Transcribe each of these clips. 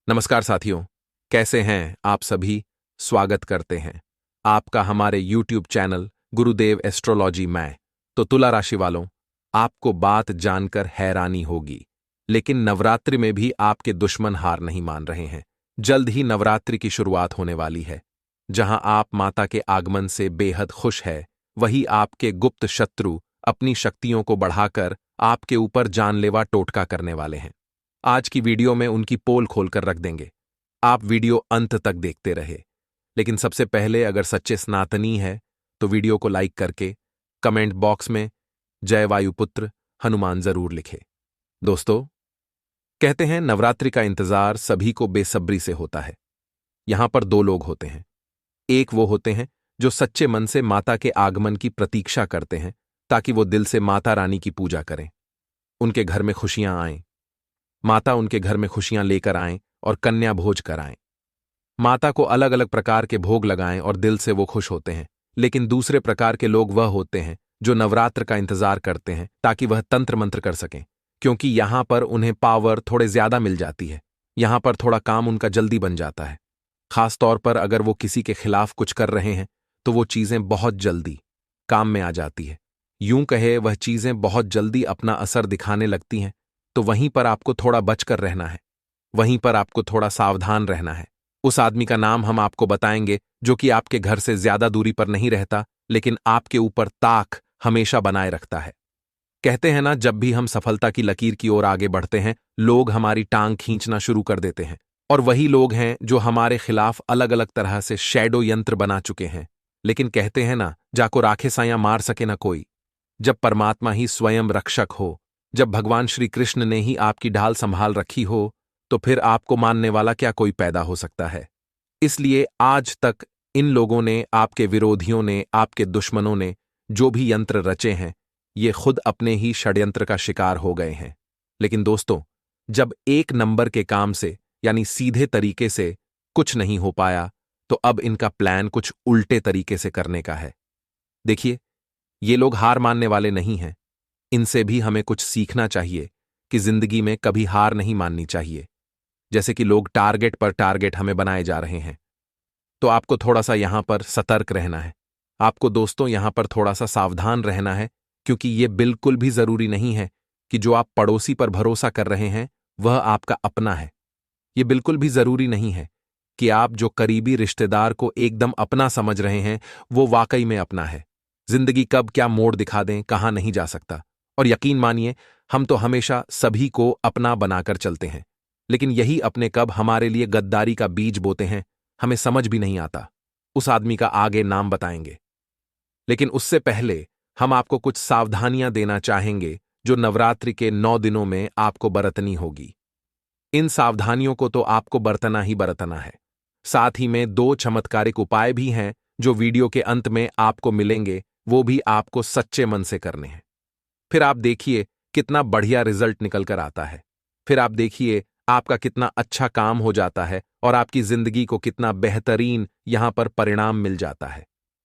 नमस्कार साथियों, कैसे हैं आप सभी। स्वागत करते हैं आपका हमारे YouTube चैनल गुरुदेव एस्ट्रोलॉजी में। तो तुला राशि वालों, आपको बात जानकर हैरानी होगी, लेकिन नवरात्रि में भी आपके दुश्मन हार नहीं मान रहे हैं। जल्द ही नवरात्रि की शुरुआत होने वाली है। जहां आप माता के आगमन से बेहद खुश है, वही आपके गुप्त शत्रु अपनी शक्तियों को बढ़ाकर आपके ऊपर जानलेवा टोटका करने वाले हैं। आज की वीडियो में उनकी पोल खोलकर रख देंगे। आप वीडियो अंत तक देखते रहे। लेकिन सबसे पहले, अगर सच्चे सनातनी है तो वीडियो को लाइक करके कमेंट बॉक्स में जय वायुपुत्र हनुमान जरूर लिखे। दोस्तों, कहते हैं नवरात्रि का इंतजार सभी को बेसब्री से होता है। यहां पर दो लोग होते हैं। एक वो होते हैं जो सच्चे मन से माता के आगमन की प्रतीक्षा करते हैं, ताकि वो दिल से माता रानी की पूजा करें, उनके घर में खुशियां आएं, माता उनके घर में खुशियां लेकर आएं और कन्या भोज कराएं। माता को अलग अलग प्रकार के भोग लगाएं और दिल से वो खुश होते हैं। लेकिन दूसरे प्रकार के लोग वह होते हैं जो नवरात्र का इंतजार करते हैं ताकि वह तंत्र मंत्र कर सकें, क्योंकि यहां पर उन्हें पावर थोड़े ज्यादा मिल जाती है। यहां पर थोड़ा काम उनका जल्दी बन जाता है। खास तौर पर अगर वो किसी के खिलाफ कुछ कर रहे हैं तो वो चीजें बहुत जल्दी काम में आ जाती है। यूं कहे, वह चीजें बहुत जल्दी अपना असर दिखाने लगती हैं। तो वहीं पर आपको थोड़ा बचकर रहना है, वहीं पर आपको थोड़ा सावधान रहना है। उस आदमी का नाम हम आपको बताएंगे जो कि आपके घर से ज्यादा दूरी पर नहीं रहता, लेकिन आपके ऊपर ताक हमेशा बनाए रखता है। कहते हैं ना, जब भी हम सफलता की लकीर की ओर आगे बढ़ते हैं, लोग हमारी टांग खींचना शुरू कर देते हैं। और वही लोग हैं जो हमारे खिलाफ अलग अलग तरह से शैडो यंत्र बना चुके हैं। लेकिन कहते हैं ना, जाको राखे साया मार सके ना कोई। जब परमात्मा ही स्वयं रक्षक हो, जब भगवान श्री कृष्ण ने ही आपकी ढाल संभाल रखी हो, तो फिर आपको मानने वाला क्या कोई पैदा हो सकता है। इसलिए आज तक इन लोगों ने, आपके विरोधियों ने, आपके दुश्मनों ने जो भी यंत्र रचे हैं, ये खुद अपने ही षड्यंत्र का शिकार हो गए हैं। लेकिन दोस्तों, जब एक नंबर के काम से, यानी सीधे तरीके से कुछ नहीं हो पाया, तो अब इनका प्लान कुछ उल्टे तरीके से करने का है। देखिए, ये लोग हार मानने वाले नहीं हैं। इनसे भी हमें कुछ सीखना चाहिए कि जिंदगी में कभी हार नहीं माननी चाहिए। जैसे कि लोग टारगेट पर टारगेट हमें बनाए जा रहे हैं, तो आपको थोड़ा सा यहां पर सतर्क रहना है। आपको दोस्तों यहां पर थोड़ा सा सावधान रहना है, क्योंकि यह बिल्कुल भी जरूरी नहीं है कि जो आप पड़ोसी पर भरोसा कर रहे हैं वह आपका अपना है। यह बिल्कुल भी जरूरी नहीं है कि आप जो करीबी रिश्तेदार को एकदम अपना समझ रहे हैं वो वाकई में अपना है। जिंदगी कब क्या मोड़ दिखा दें, कहां नहीं जा सकता। और यकीन मानिए, हम तो हमेशा सभी को अपना बनाकर चलते हैं, लेकिन यही अपने कब हमारे लिए गद्दारी का बीज बोते हैं, हमें समझ भी नहीं आता। उस आदमी का आगे नाम बताएंगे, लेकिन उससे पहले हम आपको कुछ सावधानियां देना चाहेंगे जो नवरात्रि के 9 दिनों में आपको बरतनी होगी। इन सावधानियों को तो आपको बरतना ही बरतना है। साथ ही में 2 चमत्कारिक उपाय भी हैं जो वीडियो के अंत में आपको मिलेंगे, वो भी आपको सच्चे मन से करने हैं। फिर आप देखिए कितना बढ़िया रिजल्ट निकल कर आता है। फिर आप देखिए आपका कितना अच्छा काम हो जाता है और आपकी जिंदगी को कितना बेहतरीन यहां पर परिणाम मिल जाता है।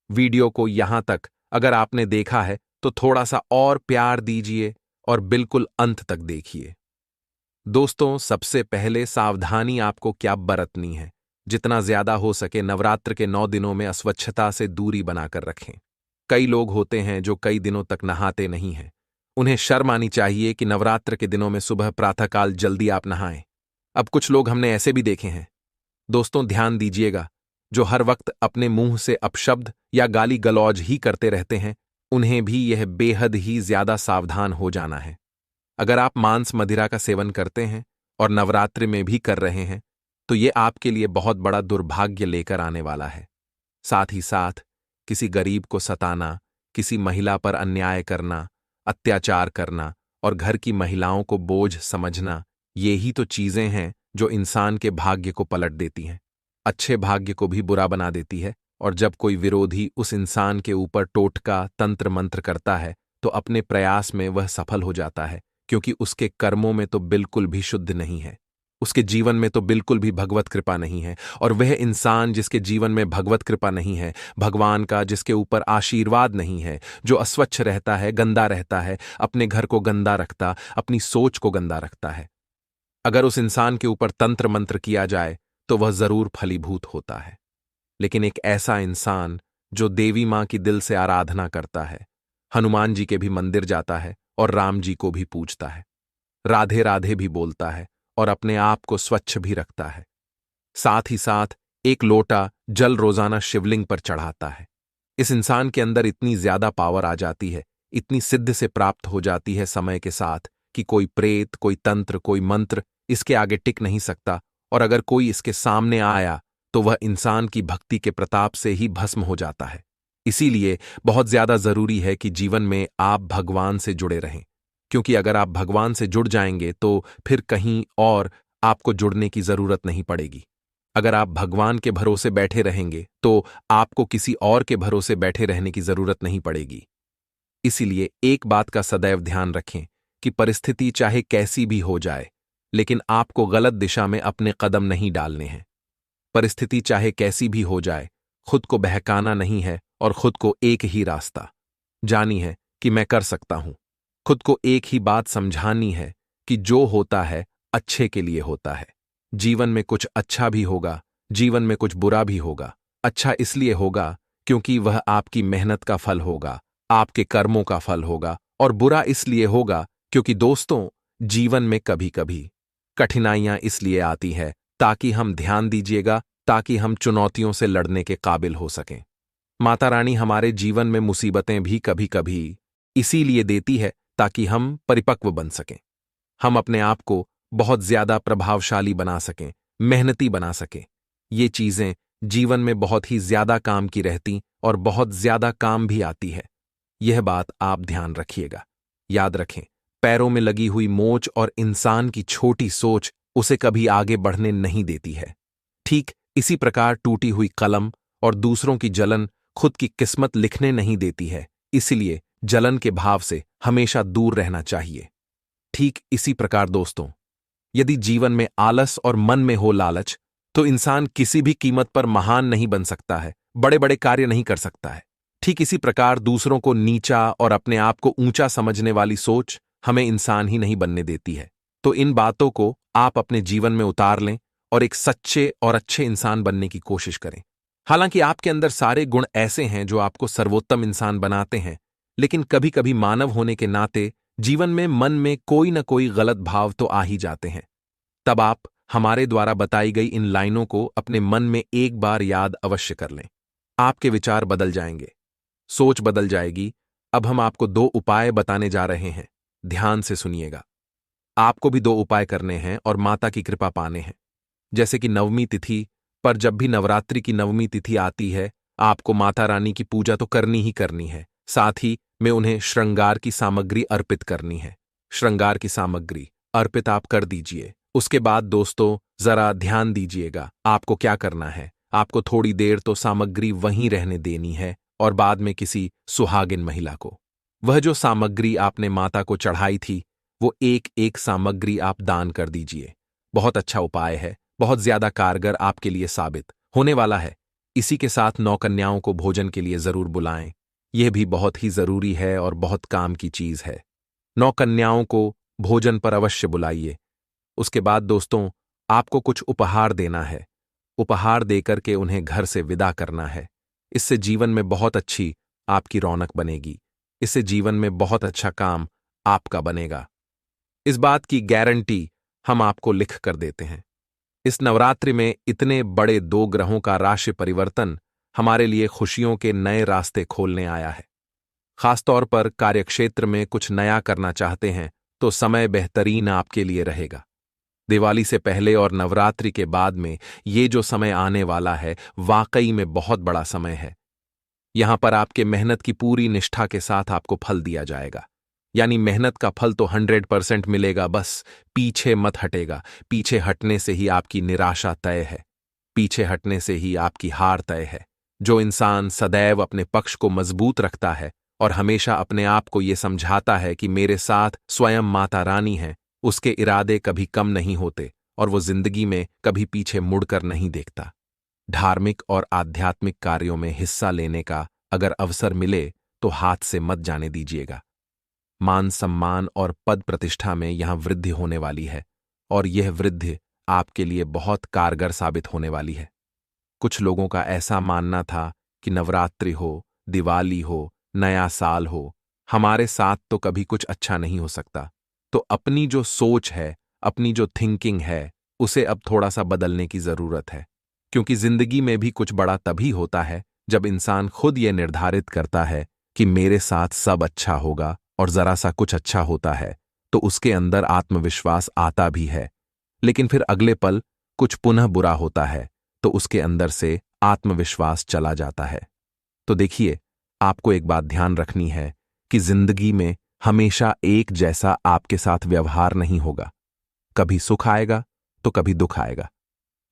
वीडियो को यहां तक अगर आपने देखा है तो थोड़ा सा और प्यार दीजिए और बिल्कुल अंत तक देखिए। दोस्तों, सबसे पहले सावधानी आपको क्या बरतनी है, जितना ज्यादा हो सके नवरात्र के 9 दिनों में अस्वच्छता से दूरी बनाकर रखें। कई लोग होते हैं जो कई दिनों तक नहाते नहीं हैं। उन्हें शर्म आनी चाहिए कि नवरात्र के दिनों में सुबह प्रातःकाल जल्दी आप नहाएं। अब कुछ लोग हमने ऐसे भी देखे हैं। दोस्तों, ध्यान दीजिएगा, जो हर वक्त अपने मुंह से अपशब्द या गाली गलौज ही करते रहते हैं, उन्हें भी यह बेहद ही ज्यादा सावधान हो जाना है। अगर आप मांस मदिरा का सेवन करते हैं और नवरात्रि में भी कर रहे हैं, तो यह आपके लिए बहुत बड़ा दुर्भाग्य लेकर आने वाला है। साथ ही साथ किसी गरीब को सताना, किसी महिला पर अन्याय करना, अत्याचार करना और घर की महिलाओं को बोझ समझना, ये ही तो चीजें हैं जो इंसान के भाग्य को पलट देती हैं, अच्छे भाग्य को भी बुरा बना देती है। और जब कोई विरोधी उस इंसान के ऊपर टोटका तंत्र मंत्र करता है, तो अपने प्रयास में वह सफल हो जाता है, क्योंकि उसके कर्मों में तो बिल्कुल भी शुद्ध नहीं है, उसके जीवन में तो बिल्कुल भी भगवत कृपा नहीं है। और वह इंसान जिसके जीवन में भगवत कृपा नहीं है, भगवान का जिसके ऊपर आशीर्वाद नहीं है, जो अस्वच्छ रहता है, गंदा रहता है, अपने घर को गंदा रखता, अपनी सोच को गंदा रखता है, अगर उस इंसान के ऊपर तंत्र मंत्र किया जाए तो वह जरूर फलीभूत होता है। लेकिन एक ऐसा इंसान जो देवी मां की दिल से आराधना करता है, हनुमान जी के भी मंदिर जाता है और राम जी को भी पूजता है, राधे राधे भी बोलता है और अपने आप को स्वच्छ भी रखता है, साथ ही साथ एक लोटा जल रोजाना शिवलिंग पर चढ़ाता है, इस इंसान के अंदर इतनी ज्यादा पावर आ जाती है, इतनी सिद्ध से प्राप्त हो जाती है समय के साथ कि कोई प्रेत, कोई तंत्र, कोई मंत्र इसके आगे टिक नहीं सकता। और अगर कोई इसके सामने आया तो वह इंसान की भक्ति के प्रताप से ही भस्म हो जाता है। इसीलिए बहुत ज्यादा जरूरी है कि जीवन में आप भगवान से जुड़े रहें, क्योंकि अगर आप भगवान से जुड़ जाएंगे तो फिर कहीं और आपको जुड़ने की जरूरत नहीं पड़ेगी। अगर आप भगवान के भरोसे बैठे रहेंगे तो आपको किसी और के भरोसे बैठे रहने की जरूरत नहीं पड़ेगी। इसीलिए एक बात का सदैव ध्यान रखें कि परिस्थिति चाहे कैसी भी हो जाए, लेकिन आपको गलत दिशा में अपने कदम नहीं डालने हैं। परिस्थिति चाहे कैसी भी हो जाए, खुद को बहकाना नहीं है और खुद को एक ही रास्ता जानी है कि मैं कर सकता हूं। खुद को एक ही बात समझानी है कि जो होता है अच्छे के लिए होता है। जीवन में कुछ अच्छा भी होगा, जीवन में कुछ बुरा भी होगा। अच्छा इसलिए होगा क्योंकि वह आपकी मेहनत का फल होगा, आपके कर्मों का फल होगा, और बुरा इसलिए होगा क्योंकि दोस्तों, जीवन में कभी कभी कठिनाइयां इसलिए आती है ताकि हम ध्यान दीजिएगा, ताकि हम चुनौतियों से लड़ने के काबिल हो सकें। माता रानी हमारे जीवन में मुसीबतें भी कभी कभी इसीलिए देती है ताकि हम परिपक्व बन सकें, हम अपने आप को बहुत ज्यादा प्रभावशाली बना सकें, मेहनती बना सकें। ये चीजें जीवन में बहुत ही ज्यादा काम की रहती और बहुत ज्यादा काम भी आती है। यह बात आप ध्यान रखिएगा। याद रखें, पैरों में लगी हुई मोच और इंसान की छोटी सोच उसे कभी आगे बढ़ने नहीं देती है। ठीक इसी प्रकार टूटी हुई कलम और दूसरों की जलन खुद की किस्मत लिखने नहीं देती है, इसलिए जलन के भाव से हमेशा दूर रहना चाहिए। ठीक इसी प्रकार दोस्तों, यदि जीवन में आलस और मन में हो लालच, तो इंसान किसी भी कीमत पर महान नहीं बन सकता है, बड़े बड़े कार्य नहीं कर सकता है। ठीक इसी प्रकार दूसरों को नीचा और अपने आप को ऊंचा समझने वाली सोच हमें इंसान ही नहीं बनने देती है। तो इन बातों को आप अपने जीवन में उतार लें और एक सच्चे और अच्छे इंसान बनने की कोशिश करें। हालांकि आपके अंदर सारे गुण ऐसे हैं जो आपको सर्वोत्तम इंसान बनाते हैं, लेकिन कभी कभी मानव होने के नाते जीवन में मन में कोई न कोई गलत भाव तो आ ही जाते हैं। तब आप हमारे द्वारा बताई गई इन लाइनों को अपने मन में एक बार याद अवश्य कर लें। आपके विचार बदल जाएंगे, सोच बदल जाएगी। अब हम आपको 2 उपाय बताने जा रहे हैं, ध्यान से सुनिएगा। आपको भी 2 उपाय करने हैं और माता की कृपा पाने हैं। जैसे कि नवमी तिथि पर, जब भी नवरात्रि की नवमी तिथि आती है, आपको माता रानी की पूजा तो करनी ही करनी है, साथ ही में उन्हें श्रृंगार की सामग्री अर्पित करनी है। श्रृंगार की सामग्री अर्पित आप कर दीजिए। उसके बाद दोस्तों जरा ध्यान दीजिएगा, आपको क्या करना है। आपको थोड़ी देर तो सामग्री वहीं रहने देनी है और बाद में किसी सुहागिन महिला को वह जो सामग्री आपने माता को चढ़ाई थी, वो एक एक सामग्री आप दान कर दीजिए। बहुत अच्छा उपाय है, बहुत ज्यादा कारगर आपके लिए साबित होने वाला है। इसी के साथ 9 कन्याओं को भोजन के लिए जरूर बुलाएं। यह भी बहुत ही जरूरी है और बहुत काम की चीज है। 9 कन्याओं को भोजन पर अवश्य बुलाइए। उसके बाद दोस्तों आपको कुछ उपहार देना है। उपहार देकर के उन्हें घर से विदा करना है। इससे जीवन में बहुत अच्छी आपकी रौनक बनेगी। इससे जीवन में बहुत अच्छा काम आपका बनेगा। इस बात की गारंटी हम आपको लिख कर देते हैं। इस नवरात्रि में इतने बड़े 2 ग्रहों का राशि परिवर्तन हमारे लिए खुशियों के नए रास्ते खोलने आया है। खासतौर पर कार्यक्षेत्र में कुछ नया करना चाहते हैं तो समय बेहतरीन आपके लिए रहेगा। दिवाली से पहले और नवरात्रि के बाद में ये जो समय आने वाला है, वाकई में बहुत बड़ा समय है। यहां पर आपके मेहनत की पूरी निष्ठा के साथ आपको फल दिया जाएगा। यानी मेहनत का फल तो 100% मिलेगा, बस पीछे मत हटेगा। पीछे हटने से ही आपकी निराशा तय है, पीछे हटने से ही आपकी हार तय है। जो इंसान सदैव अपने पक्ष को मजबूत रखता है और हमेशा अपने आप को यह समझाता है कि मेरे साथ स्वयं माता रानी है, उसके इरादे कभी कम नहीं होते और वो जिंदगी में कभी पीछे मुड़कर नहीं देखता। धार्मिक और आध्यात्मिक कार्यों में हिस्सा लेने का अगर अवसर मिले तो हाथ से मत जाने दीजिएगा। मान सम्मान और पद प्रतिष्ठा में यहां वृद्धि होने वाली है और यह वृद्धि आपके लिए बहुत कारगर साबित होने वाली है। कुछ लोगों का ऐसा मानना था कि नवरात्रि हो, दिवाली हो, नया साल हो, हमारे साथ तो कभी कुछ अच्छा नहीं हो सकता। तो अपनी जो सोच है, अपनी जो थिंकिंग है, उसे अब थोड़ा सा बदलने की जरूरत है। क्योंकि जिंदगी में भी कुछ बड़ा तभी होता है जब इंसान खुद ये निर्धारित करता है कि मेरे साथ सब अच्छा होगा, और जरा सा कुछ अच्छा होता है तो उसके अंदर आत्मविश्वास आता भी है। लेकिन फिर अगले पल कुछ पुनः बुरा होता है तो उसके अंदर से आत्मविश्वास चला जाता है। तो देखिए, आपको एक बात ध्यान रखनी है कि जिंदगी में हमेशा एक जैसा आपके साथ व्यवहार नहीं होगा। कभी सुख आएगा तो कभी दुख आएगा।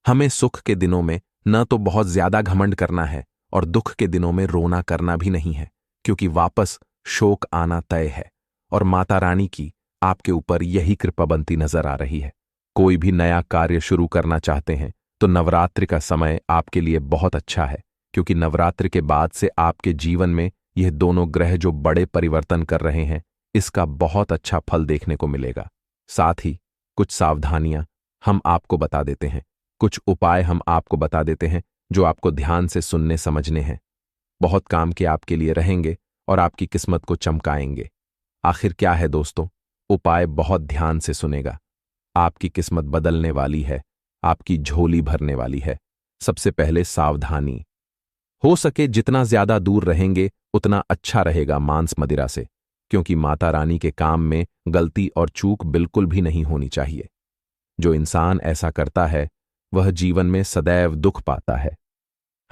हमें सुख के दिनों में न तो बहुत ज्यादा घमंड करना है और दुख के दिनों में रोना करना भी नहीं है, क्योंकि वापस शोक आना तय है। और माता रानी की आपके ऊपर यही कृपा बनती नजर आ रही है। कोई भी नया कार्य शुरू करना चाहते हैं तो नवरात्रि का समय आपके लिए बहुत अच्छा है, क्योंकि नवरात्रि के बाद से आपके जीवन में यह दोनों ग्रह जो बड़े परिवर्तन कर रहे हैं, इसका बहुत अच्छा फल देखने को मिलेगा। साथ ही कुछ सावधानियां हम आपको बता देते हैं, कुछ उपाय हम आपको बता देते हैं जो आपको ध्यान से सुनने समझने हैं। बहुत काम के आपके लिए रहेंगे और आपकी किस्मत को चमकाएंगे। आखिर क्या है दोस्तों? उपाय बहुत ध्यान से सुनेगा। आपकी किस्मत बदलने वाली है, आपकी झोली भरने वाली है। सबसे पहले सावधानी। हो सके जितना ज्यादा दूर रहेंगे उतना अच्छा रहेगा मांस मदिरा से, क्योंकि माता रानी के काम में गलती और चूक बिल्कुल भी नहीं होनी चाहिए। जो इंसान ऐसा करता है वह जीवन में सदैव दुख पाता है।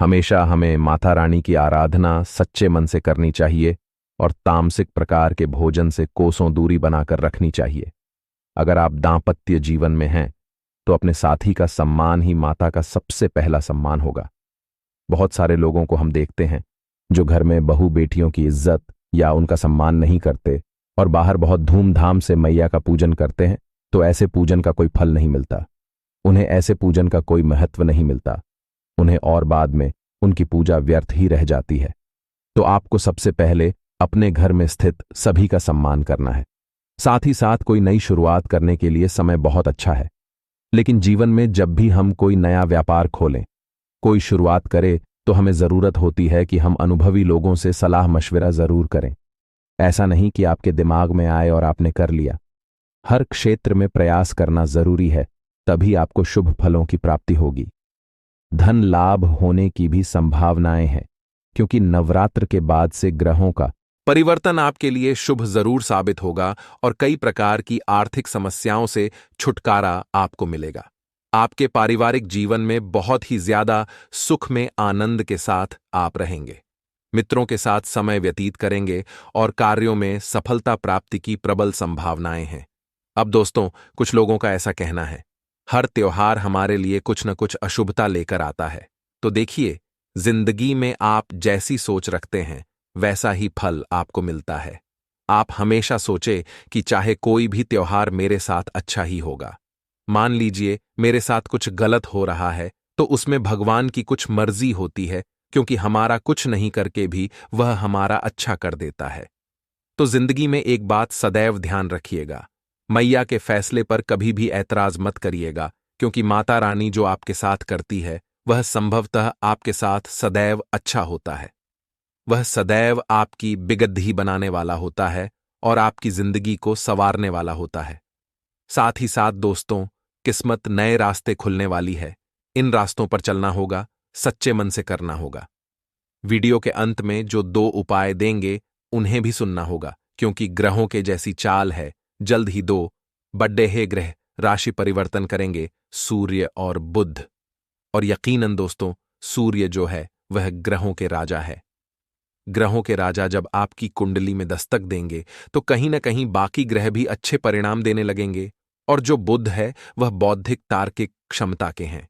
हमेशा हमें माता रानी की आराधना सच्चे मन से करनी चाहिए और तामसिक प्रकार के भोजन से कोसों दूरी बनाकर रखनी चाहिए। अगर आप दांपत्य जीवन में हैं तो अपने साथी का सम्मान ही माता का सबसे पहला सम्मान होगा। बहुत सारे लोगों को हम देखते हैं जो घर में बहू बेटियों की इज्जत या उनका सम्मान नहीं करते और बाहर बहुत धूमधाम से मैया का पूजन करते हैं, तो ऐसे पूजन का कोई फल नहीं मिलता। उन्हें ऐसे पूजन का कोई महत्व नहीं मिलता। उन्हें और बाद में उनकी पूजा व्यर्थ ही रह जाती है। तो आपको सबसे पहले अपने घर में स्थित सभी का सम्मान करना है। साथ ही साथ कोई नई शुरुआत करने के लिए समय बहुत अच्छा है। लेकिन जीवन में जब भी हम कोई नया व्यापार खोलें, कोई शुरुआत करें, तो हमें जरूरत होती है कि हम अनुभवी लोगों से सलाह मशविरा जरूर करें। ऐसा नहीं कि आपके दिमाग में आए और आपने कर लिया। हर क्षेत्र में प्रयास करना जरूरी है, तभी आपको शुभ फलों की प्राप्ति होगी। धन लाभ होने की भी संभावनाएं हैं, क्योंकि नवरात्र के बाद से ग्रहों का परिवर्तन आपके लिए शुभ जरूर साबित होगा और कई प्रकार की आर्थिक समस्याओं से छुटकारा आपको मिलेगा। आपके पारिवारिक जीवन में बहुत ही ज्यादा सुख में आनंद के साथ आप रहेंगे। मित्रों के साथ समय व्यतीत करेंगे और कार्यों में सफलता प्राप्ति की प्रबल संभावनाएं हैं। अब दोस्तों, कुछ लोगों का ऐसा कहना है, हर त्योहार हमारे लिए कुछ न कुछ अशुभता लेकर आता है। तो देखिए, जिंदगी में आप जैसी सोच रखते हैं वैसा ही फल आपको मिलता है। आप हमेशा सोचे कि चाहे कोई भी त्योहार मेरे साथ अच्छा ही होगा। मान लीजिए मेरे साथ कुछ गलत हो रहा है तो उसमें भगवान की कुछ मर्जी होती है, क्योंकि हमारा कुछ नहीं करके भी वह हमारा अच्छा कर देता है। तो जिंदगी में एक बात सदैव ध्यान रखिएगा, मैया के फैसले पर कभी भी ऐतराज मत करिएगा, क्योंकि माता रानी जो आपके साथ करती है वह संभवतः आपके साथ सदैव अच्छा होता है। वह सदैव आपकी बिगद्दी बनाने वाला होता है और आपकी जिंदगी को संवारने वाला होता है। साथ ही साथ दोस्तों, किस्मत नए रास्ते खुलने वाली है। इन रास्तों पर चलना होगा, सच्चे मन से करना होगा। वीडियो के अंत में जो 2 उपाय देंगे उन्हें भी सुनना होगा, क्योंकि ग्रहों के जैसी चाल है। जल्द ही 2 बड़े हे ग्रह राशि परिवर्तन करेंगे, सूर्य और बुध। और यकीनन दोस्तों, सूर्य जो है वह ग्रहों के राजा है। ग्रहों के राजा जब आपकी कुंडली में दस्तक देंगे तो कहीं न कहीं बाकी ग्रह भी अच्छे परिणाम देने लगेंगे। और जो बुध है वह बौद्धिक तार्किक क्षमता के हैं,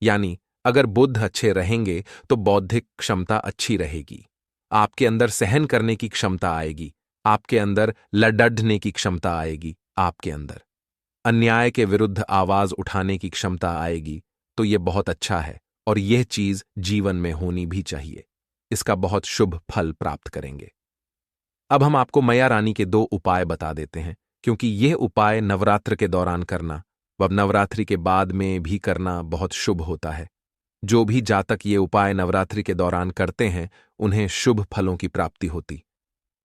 यानी अगर बुध अच्छे रहेंगे तो बौद्धिक क्षमता अच्छी रहेगी। आपके अंदर सहन करने की क्षमता आएगी, आपके अंदर लड़ने की क्षमता आएगी, आपके अंदर अन्याय के विरुद्ध आवाज उठाने की क्षमता आएगी। तो यह बहुत अच्छा है और यह चीज जीवन में होनी भी चाहिए। इसका बहुत शुभ फल प्राप्त करेंगे। अब हम आपको मैया रानी के 2 उपाय बता देते हैं, क्योंकि यह उपाय नवरात्र के दौरान करना वह नवरात्रि के बाद में भी करना बहुत शुभ होता है। जो भी जातक ये उपाय नवरात्रि के दौरान करते हैं उन्हें शुभ फलों की प्राप्ति होती।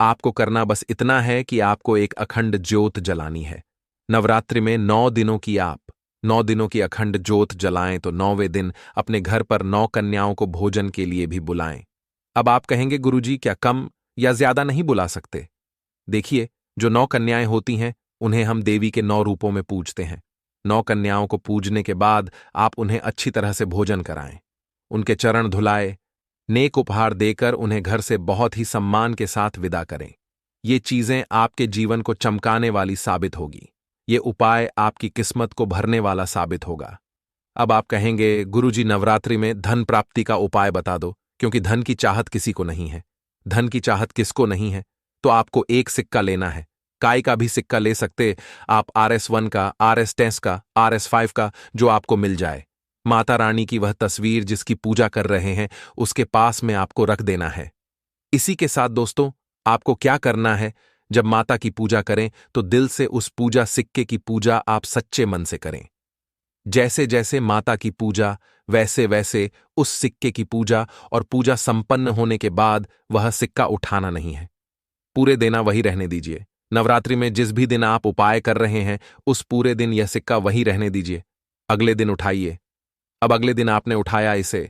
आपको करना बस इतना है कि आपको एक अखंड ज्योत जलानी है। नवरात्रि में 9 दिनों की अखंड ज्योत जलाएं तो 9वें दिन अपने घर पर 9 कन्याओं को भोजन के लिए भी बुलाएं। अब आप कहेंगे गुरुजी क्या कम या ज्यादा नहीं बुला सकते? देखिए, जो 9 कन्याएं होती हैं उन्हें हम देवी के 9 रूपों में पूजते हैं। 9 कन्याओं को पूजने के बाद आप उन्हें अच्छी तरह से भोजन कराएं, उनके चरण धुलाए, नेक उपहार देकर उन्हें घर से बहुत ही सम्मान के साथ विदा करें। ये चीजें आपके जीवन को चमकाने वाली साबित होगी। ये उपाय आपकी किस्मत को भरने वाला साबित होगा। अब आप कहेंगे गुरुजी नवरात्रि में धन प्राप्ति का उपाय बता दो, क्योंकि धन की चाहत किसी को नहीं है। धन की चाहत किसको नहीं है? तो आपको एक सिक्का लेना है। काय का भी सिक्का ले सकते आप, RS1 का, RS10 का, RS5 का, जो आपको मिल जाए। माता रानी की वह तस्वीर जिसकी पूजा कर रहे हैं उसके पास में आपको रख देना है। इसी के साथ दोस्तों, आपको क्या करना है? जब माता की पूजा करें तो दिल से उस पूजा सिक्के की पूजा आप सच्चे मन से करें। जैसे जैसे माता की पूजा वैसे वैसे उस सिक्के की पूजा, और पूजा संपन्न होने के बाद वह सिक्का उठाना नहीं है। पूरे देना वही रहने दीजिए। नवरात्रि में जिस भी दिन आप उपाय कर रहे हैं उस पूरे दिन यह सिक्का वही रहने दीजिए। अगले दिन उठाइए। अब अगले दिन आपने उठाया इसे,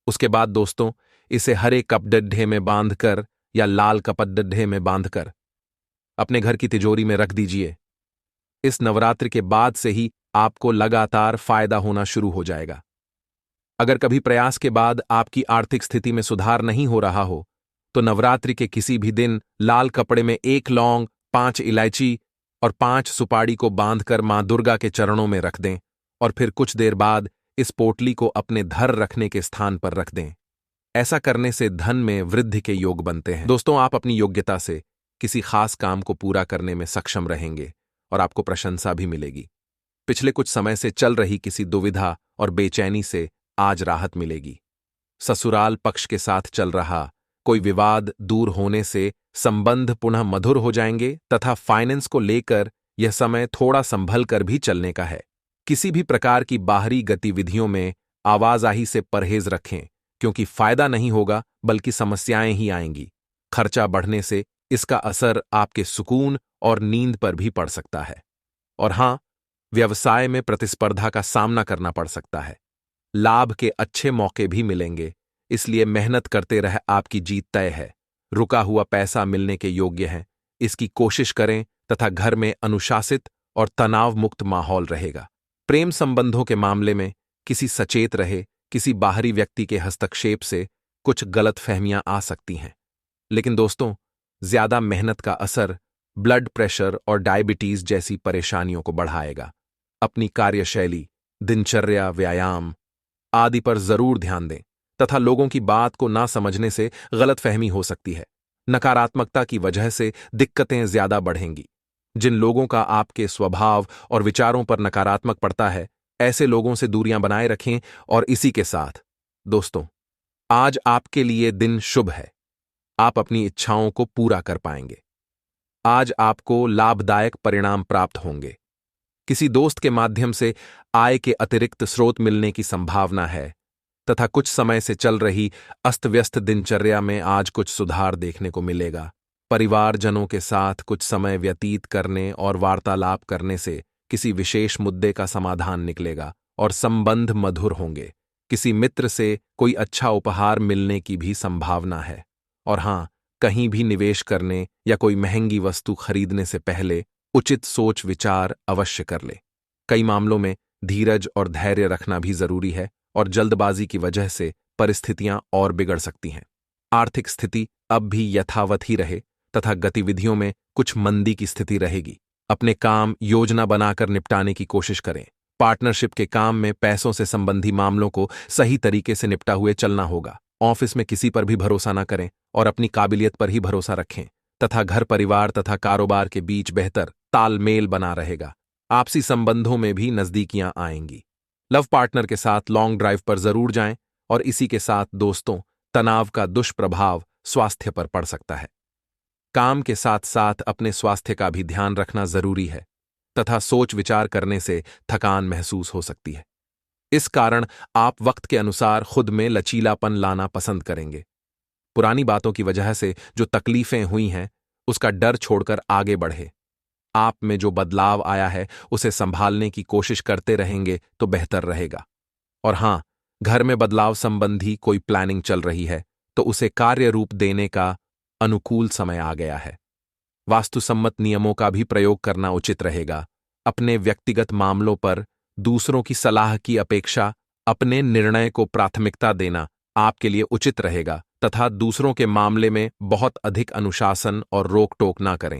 उसके बाद दोस्तों इसे हरे कपडे में बांधकर या लाल कपडे में बांधकर अपने घर की तिजोरी में रख दीजिए। इस नवरात्रि के बाद से ही आपको लगातार फायदा होना शुरू हो जाएगा। अगर कभी प्रयास के बाद आपकी आर्थिक स्थिति में सुधार नहीं हो रहा हो तो नवरात्रि के किसी भी दिन लाल कपड़े में 1 लौंग, 5 इलायची और 5 सुपारी को बांधकर मां दुर्गा के चरणों में रख दें, और फिर कुछ देर बाद इस पोटली को अपने धर रखने के स्थान पर रख दें। ऐसा करने से धन में वृद्धि के योग बनते हैं। दोस्तों, आप अपनी योग्यता से किसी खास काम को पूरा करने में सक्षम रहेंगे और आपको प्रशंसा भी मिलेगी। पिछले कुछ समय से चल रही किसी दुविधा और बेचैनी से आज राहत मिलेगी। ससुराल पक्ष के साथ चल रहा कोई विवाद दूर होने से संबंध पुनः मधुर हो जाएंगे तथा फाइनेंस को लेकर यह समय थोड़ा संभल कर भी चलने का है। किसी भी प्रकार की बाहरी गतिविधियों में आवाजाही से परहेज रखें, क्योंकि फायदा नहीं होगा बल्कि समस्याएं ही आएंगी। खर्चा बढ़ने से इसका असर आपके सुकून और नींद पर भी पड़ सकता है। और हां, व्यवसाय में प्रतिस्पर्धा का सामना करना पड़ सकता है। लाभ के अच्छे मौके भी मिलेंगे, इसलिए मेहनत करते रह आपकी जीत तय है। रुका हुआ पैसा मिलने के योग्य है, इसकी कोशिश करें तथा घर में अनुशासित और तनाव मुक्त माहौल रहेगा। प्रेम संबंधों के मामले में किसी सचेत रहे, किसी बाहरी व्यक्ति के हस्तक्षेप से कुछ गलतफहमियां आ सकती हैं। लेकिन दोस्तों, ज्यादा मेहनत का असर ब्लड प्रेशर और डायबिटीज जैसी परेशानियों को बढ़ाएगा। अपनी कार्यशैली, दिनचर्या, व्यायाम आदि पर जरूर ध्यान दें तथा लोगों की बात को ना समझने से गलतफहमी हो सकती है। नकारात्मकता की वजह से दिक्कतें ज्यादा बढ़ेंगी। जिन लोगों का आपके स्वभाव और विचारों पर नकारात्मक पड़ता है, ऐसे लोगों से दूरियां बनाए रखें। और इसी के साथ दोस्तों, आज आपके लिए दिन शुभ है। आप अपनी इच्छाओं को पूरा कर पाएंगे। आज आपको लाभदायक परिणाम प्राप्त होंगे। किसी दोस्त के माध्यम से आय के अतिरिक्त स्रोत मिलने की संभावना है तथा कुछ समय से चल रही अस्त व्यस्त दिनचर्या में आज कुछ सुधार देखने को मिलेगा। परिवारजनों के साथ कुछ समय व्यतीत करने और वार्तालाप करने से किसी विशेष मुद्दे का समाधान निकलेगा और संबंध मधुर होंगे। किसी मित्र से कोई अच्छा उपहार मिलने की भी संभावना है। और हां, कहीं भी निवेश करने या कोई महंगी वस्तु खरीदने से पहले उचित सोच विचार अवश्य कर ले। कई मामलों में धीरज और धैर्य रखना भी जरूरी है और जल्दबाजी की वजह से परिस्थितियां और बिगड़ सकती हैं। आर्थिक स्थिति अब भी यथावत ही रहे तथा गतिविधियों में कुछ मंदी की स्थिति रहेगी। अपने काम योजना बनाकर निपटाने की कोशिश करें। पार्टनरशिप के काम में पैसों से संबंधी मामलों को सही तरीके से निपटा हुए चलना होगा। ऑफिस में किसी पर भी भरोसा न करें और अपनी काबिलियत पर ही भरोसा रखें तथा घर परिवार तथा कारोबार के बीच बेहतर तालमेल बना रहेगा। आपसी संबंधों में भी नजदीकियां आएंगी। लव पार्टनर के साथ लॉन्ग ड्राइव पर जरूर जाएं। और इसी के साथ दोस्तों, तनाव का दुष्प्रभाव स्वास्थ्य पर पड़ सकता है। काम के साथ साथ अपने स्वास्थ्य का भी ध्यान रखना जरूरी है। तथा सोच विचार करने से थकान महसूस हो सकती है। इस कारण आप वक्त के अनुसार खुद में लचीलापन लाना पसंद करेंगे। पुरानी बातों की वजह से जो तकलीफें हुई हैं, उसका डर छोड़कर आगे बढ़े। आप में जो बदलाव आया है उसे संभालने की कोशिश करते रहेंगे तो बेहतर रहेगा। और हां, घर में बदलाव संबंधी कोई प्लानिंग चल रही है तो उसे कार्य रूप देने का अनुकूल समय आ गया है। वास्तुसम्मत नियमों का भी प्रयोग करना उचित रहेगा। अपने व्यक्तिगत मामलों पर दूसरों की सलाह की अपेक्षा अपने निर्णय को प्राथमिकता देना आपके लिए उचित रहेगा तथा दूसरों के मामले में बहुत अधिक अनुशासन और रोक टोक ना करें।